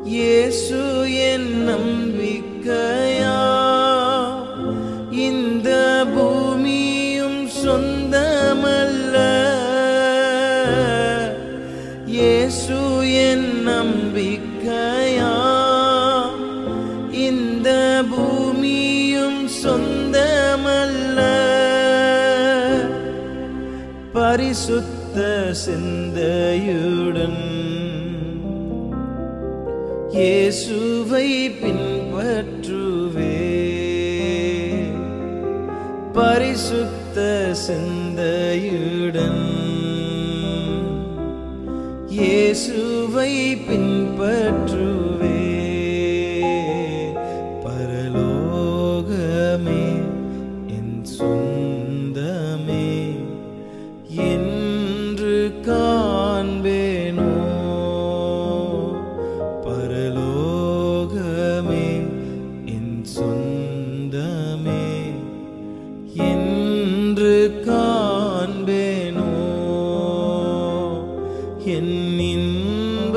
இயேசு என் நம்பிக்கையா இந்த பூமியும் சொந்தமல்ல இயேசு என் நம்பிக்கையா இந்த பூமியும் சொந்தமல்ல பரிசுத்த சிந்தையுடன் இயேசுவை பின்பற்றுவே பரிசுத்த சிந்தையுடன் இயேசுவை பின்பற்றுவே பரலோகமே என் சொந்தமே என்று காண்பேனோ பரலோகமே என் சொந்தமே என்று காண்பேனோ என் இன்ப